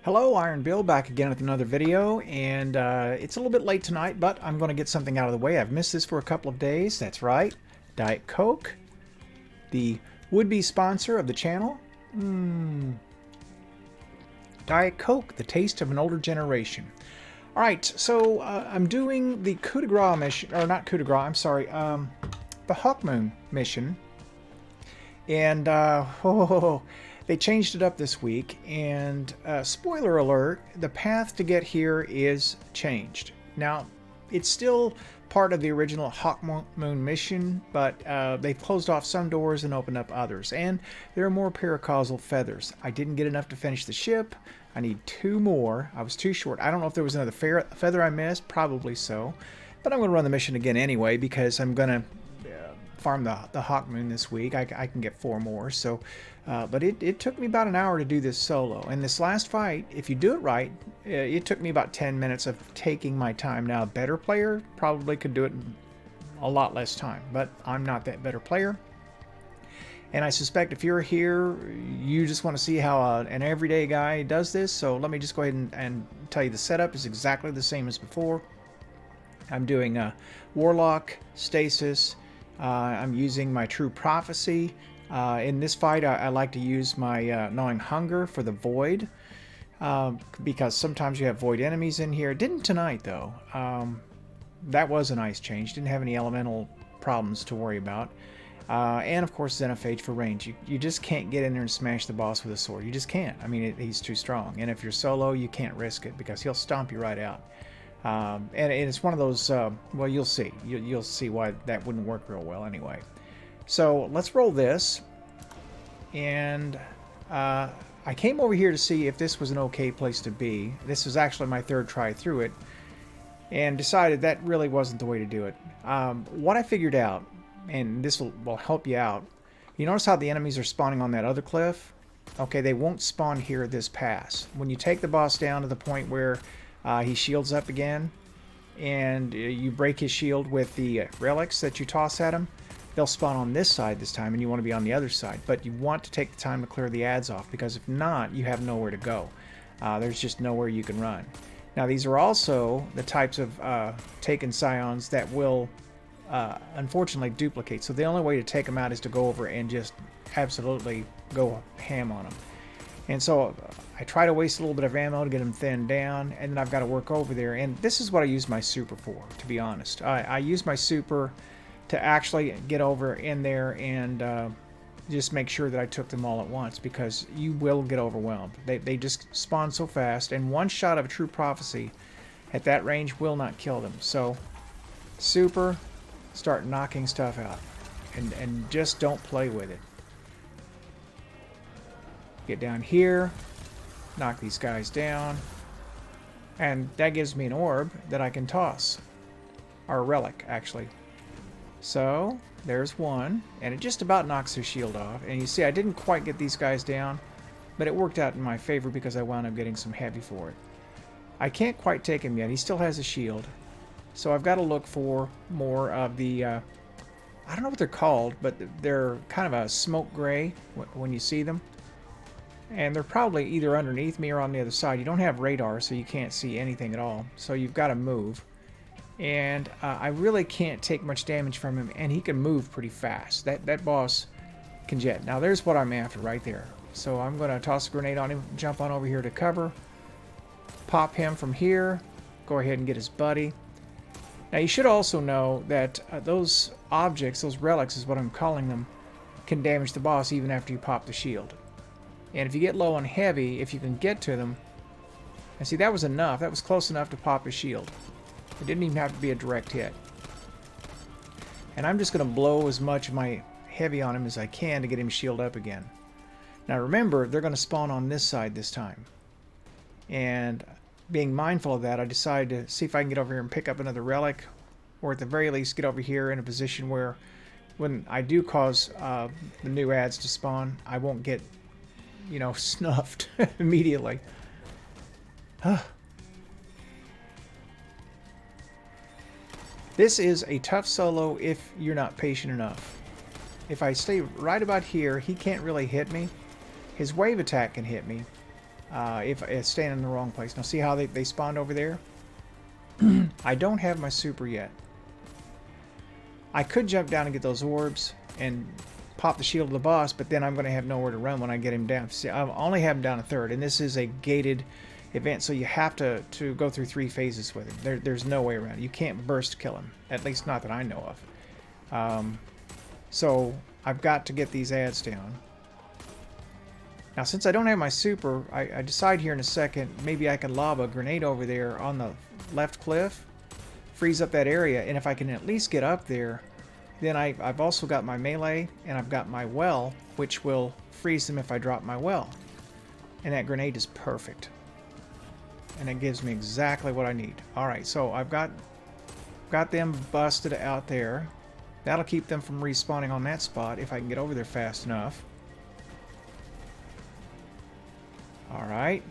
Hello, Iron Bill, back again with another video, and it's a little bit late tonight, but I'm going to get something out of the way. I've missed this for a couple of days. That's right, Diet Coke, the would-be sponsor of the channel. Diet Coke, the taste of an older generation. All right, so I'm doing the coup de grace mission, or not coup de grace, I'm sorry, the Hawk Moon mission, and they changed it up this week, and spoiler alert, the path to get here is changed. Now, it's still part of the original Hawk Moon mission, but they've closed off some doors and opened up others, and there are more paracausal feathers. I didn't get enough to finish the ship. I need 2 more. I was too short. I don't know if there was another feather I missed. Probably so. But I'm going to run the mission again anyway, because I'm going to farm the Hawk Moon this week. I can get 4 more. So, but it took me about an hour to do this solo. And this last fight, if you do it right, it took me about 10 minutes of taking my time. Now, a better player probably could do it in a lot less time, but I'm not that better player. And I suspect if you're here, you just want to see how an everyday guy does this. So let me just go ahead and tell you the setup is exactly the same as before. I'm doing Warlock, Stasis. I'm using my True Prophecy. In this fight, I like to use my Gnawing Hunger for the Void, because sometimes you have Void enemies in here. Didn't tonight, though. That was a nice change. Didn't have any elemental problems to worry about. And, of course, Xenophage for range. You just can't get in there and smash the boss with a sword. You just can't. I mean, he's too strong. And if you're solo, you can't risk it, because he'll stomp you right out. And it's one of those, well, you'll see. You'll see why that wouldn't work real well anyway. So let's roll this. And I came over here to see if this was an okay place to be. This was actually my 3rd try through it, and decided that really wasn't the way to do it. What I figured out, and this will help you out, you notice how the enemies are spawning on that other cliff? Okay, they won't spawn here at this pass. When you take the boss down to the point where he shields up again, and you break his shield with the relics that you toss at him, they'll spawn on this side this time, and you want to be on the other side. But you want to take the time to clear the ads off, because if not, you have nowhere to go. There's just nowhere you can run. Now, these are also the types of taken scions that will unfortunately duplicate. So the only way to take them out is to go over and just absolutely go ham on them. And so I try to waste a little bit of ammo to get them thinned down, and then I've got to work over there. And this is what I use my super for, to be honest. I use my super to actually get over in there and just make sure that I took them all at once, because you will get overwhelmed. They just spawn so fast, and one shot of a True Prophecy at that range will not kill them. So super, start knocking stuff out, and just don't play with it. Get down here, knock these guys down, and that gives me an orb that I can toss, or a relic actually. So there's one, and it just about knocks their shield off. And you see, I didn't quite get these guys down, but it worked out in my favor because I wound up getting some heavy for it. I can't quite take him yet. He still has a shield. So I've got to look for more of the, I don't know what they're called, but they're kind of a smoke gray when you see them. And they're probably either underneath me or on the other side. You don't have radar, so you can't see anything at all. So you've got to move. And I really can't take much damage from him, and he can move pretty fast. That boss can jet. Now there's what I'm after right there. So I'm going to toss a grenade on him, jump on over here to cover, pop him from here, go ahead and get his buddy. Now you should also know that those objects, those relics is what I'm calling them, can damage the boss even after you pop the shield. And if you get low on heavy, if you can get to them, and see, that was enough. That was close enough to pop his shield. It didn't even have to be a direct hit. And I'm just going to blow as much of my heavy on him as I can to get him shield up again. Now remember, they're going to spawn on this side this time. And being mindful of that, I decided to see if I can get over here and pick up another relic, or at the very least get over here in a position where when I do cause the new ads to spawn, I won't get, you know, snuffed immediately. This is a tough solo if you're not patient enough. If I stay right about here, he can't really hit me. His wave attack can hit me, if it's staying in the wrong place. Now see how they spawned over there? I don't have my super yet. I could jump down and get those orbs and pop the shield of the boss, but then I'm going to have nowhere to run when I get him down. See, I only have him down a third, and this is a gated event, so you have to go through 3 phases with him. There's no way around it. You can't burst kill him, at least not that I know of. So I've got to get these ads down. Now, since I don't have my super, I decide here in a second, maybe I can lob a grenade over there on the left cliff, freeze up that area, and if I can at least get up there, then I've also got my melee, and I've got my well, which will freeze them if I drop my well. And that grenade is perfect. And it gives me exactly what I need. Alright, so I've got them busted out there. That'll keep them from respawning on that spot if I can get over there fast enough. Alright.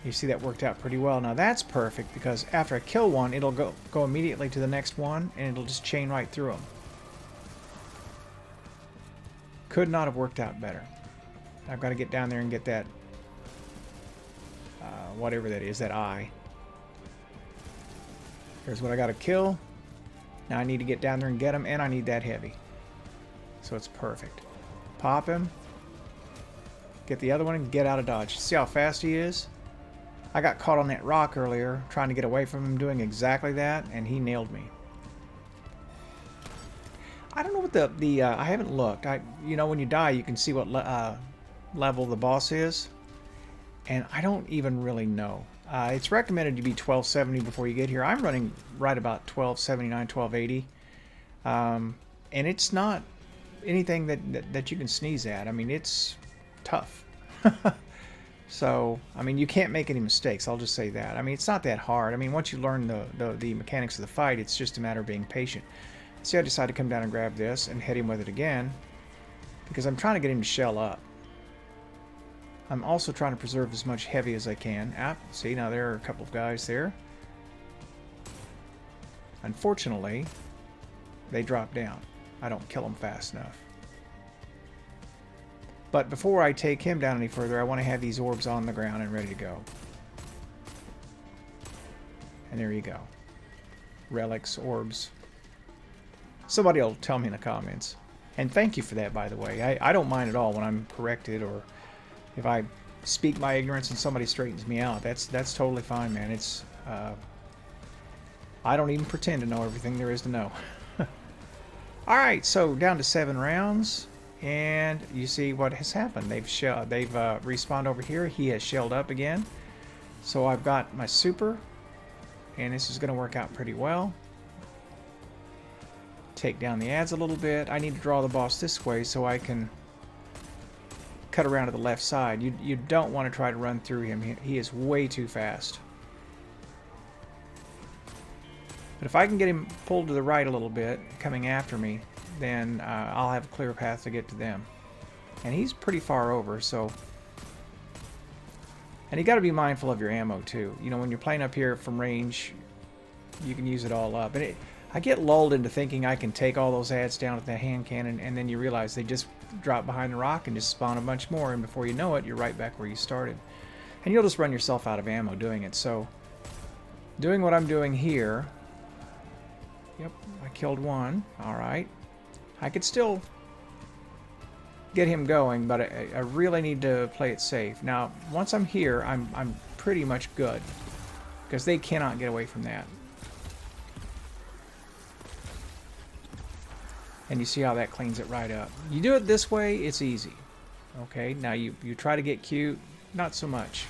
You see that worked out pretty well. Now that's perfect because after I kill one, it'll go immediately to the next one and it'll just chain right through them. Could not have worked out better. I've got to get down there and get that, whatever that is, that eye. Here's what I got to kill. Now I need to get down there and get him, and I need that heavy. So it's perfect. Pop him. Get the other one and get out of dodge. See how fast he is? I got caught on that rock earlier trying to get away from him doing exactly that, and he nailed me. I don't know what I haven't looked. You know, when you die, you can see what level the boss is, and I don't even really know. It's recommended to be 1270 before you get here. I'm running right about 1279, 1280, and it's not anything that you can sneeze at. I mean, it's tough. So, I mean, you can't make any mistakes. I'll just say that. I mean, it's not that hard. I mean, once you learn the mechanics of the fight, it's just a matter of being patient. See, I decided to come down and grab this and hit him with it again because I'm trying to get him to shell up. I'm also trying to preserve as much heavy as I can. See, now there are a couple of guys there. Unfortunately, they drop down. I don't kill them fast enough. But before I take him down any further, I want to have these orbs on the ground and ready to go. And there you go. Relics, orbs. Somebody will tell me in the comments. And thank you for that, by the way. I don't mind at all when I'm corrected or if I speak my ignorance and somebody straightens me out. That's totally fine, man. It's I don't even pretend to know everything there is to know. Alright, so down to 7 rounds. And you see what has happened. They've respawned over here. He has shelled up again. So I've got my super. And this is going to work out pretty well. Take down the ads a little bit. I need to draw the boss this way so I can cut around to the left side. You don't want to try to run through him. He is way too fast. But if I can get him pulled to the right a little bit, coming after me, then I'll have a clear path to get to them. And he's pretty far over, so... And you got to be mindful of your ammo, too. You know, when you're playing up here from range, you can use it all up. And I get lulled into thinking I can take all those ads down with that hand cannon, and then you realize they just drop behind the rock and just spawn a bunch more, and before you know it, you're right back where you started. And you'll just run yourself out of ammo doing it. So, doing what I'm doing here... Yep, I killed one. Alright. I could still get him going, but I really need to play it safe. Now, once I'm here, I'm pretty much good, because they cannot get away from that. And you see how that cleans it right up. You do it this way, it's easy. Okay, now you try to get cute, not so much.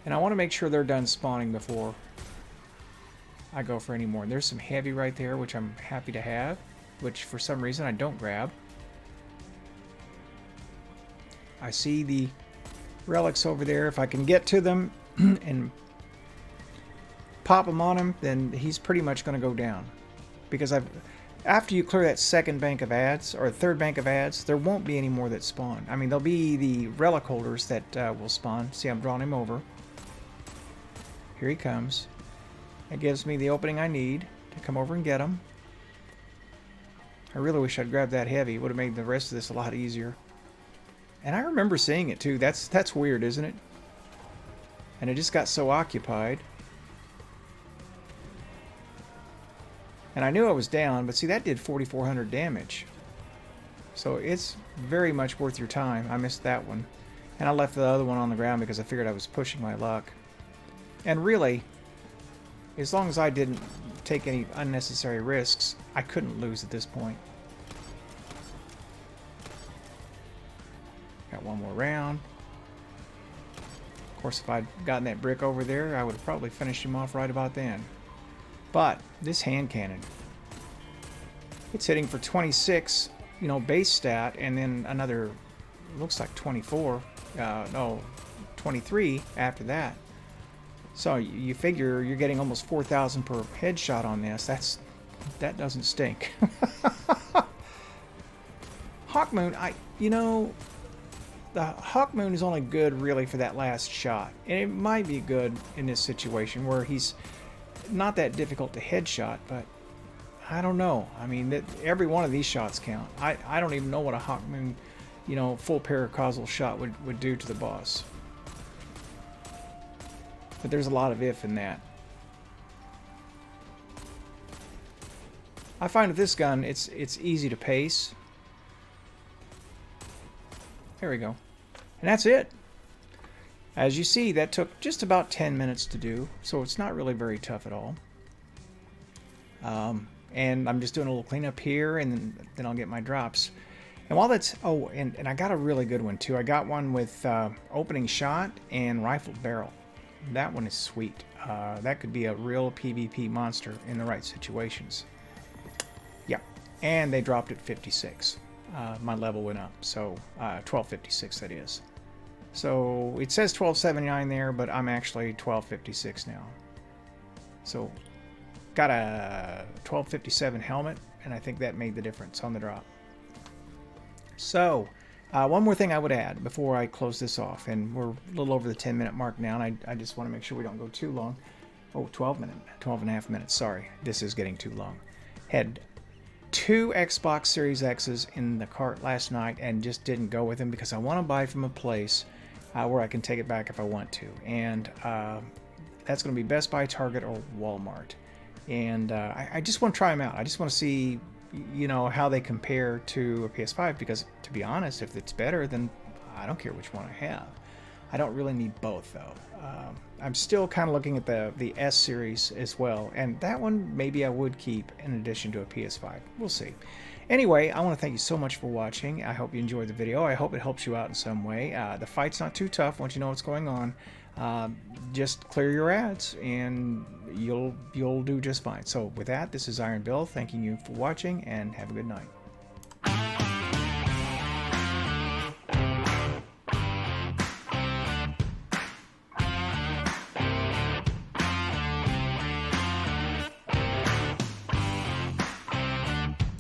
And I want to make sure they're done spawning before I go for any more. And there's some heavy right there, which I'm happy to have, which for some reason I don't grab. I see the relics over there. If I can get to them and pop them on him, then he's pretty much going to go down. Because after you clear that second bank of ads, or third bank of ads, there won't be any more that spawn. I mean, there'll be the relic holders that will spawn. See, I'm drawing him over. Here he comes. It gives me the opening I need to come over and get him. I really wish I'd grabbed that heavy. It would have made the rest of this a lot easier. And I remember seeing it too. That's weird, isn't it? And it just got so occupied. And I knew I was down, but see, that did 4,400 damage. So it's very much worth your time. I missed that one. And I left the other one on the ground because I figured I was pushing my luck. And really, as long as I didn't take any unnecessary risks, I couldn't lose at this point. Got one more round. Of course, if I'd gotten that brick over there, I would have probably finished him off right about then. But this hand cannon, it's hitting for 26, you know, base stat, and then another, looks like 24, no, 23 after that. So you figure you're getting almost 4,000 per headshot on this. That doesn't stink. Hawkmoon, you know, the Hawkmoon is only good really for that last shot, and it might be good in this situation where he's not that difficult to headshot, but I don't know. I mean, every one of these shots count. I don't even know what a Hawkmoon, you know, full paracausal shot would do to the boss. But there's a lot of if in that. I find with this gun, it's easy to pace. There we go. And that's it. As you see, that took just about 10 minutes to do, so it's not really very tough at all. And I'm just doing a little cleanup here, and then I'll get my drops. And while that's... Oh, and I got a really good one, too. I got one with opening shot and rifled barrel. That one is sweet. That could be a real PvP monster in the right situations. Yep. And they dropped at 56. My level went up, so 1256 that is. So it says 1279 there, but I'm actually 1256 now. So got a 1257 helmet, and I think that made the difference on the drop. So one more thing I would add before I close this off, and we're a little over the 10-minute mark now, and I just want to make sure we don't go too long. Oh, 12 and a half minutes, sorry. This is getting too long. Had 2 Xbox Series X's in the cart last night and just didn't go with them because I want to buy from a place where I can take it back if I want to. And that's going to be Best Buy, Target, or Walmart. And I just want to try them out. I just want to see, you know, how they compare to a PS5, because to be honest, if it's better, then I don't care which one I have. I don't really need both, though. I'm still kind of looking at the S series as well, and that one maybe I would keep in addition to a PS5. We'll see. Anyway, I want to thank you so much for watching. I hope you enjoyed the video. I hope it helps you out in some way. The fight's not too tough once you know what's going on. Just clear your ads and you'll do just fine. So with that, this is Iron Bill thanking you for watching, and have a good night.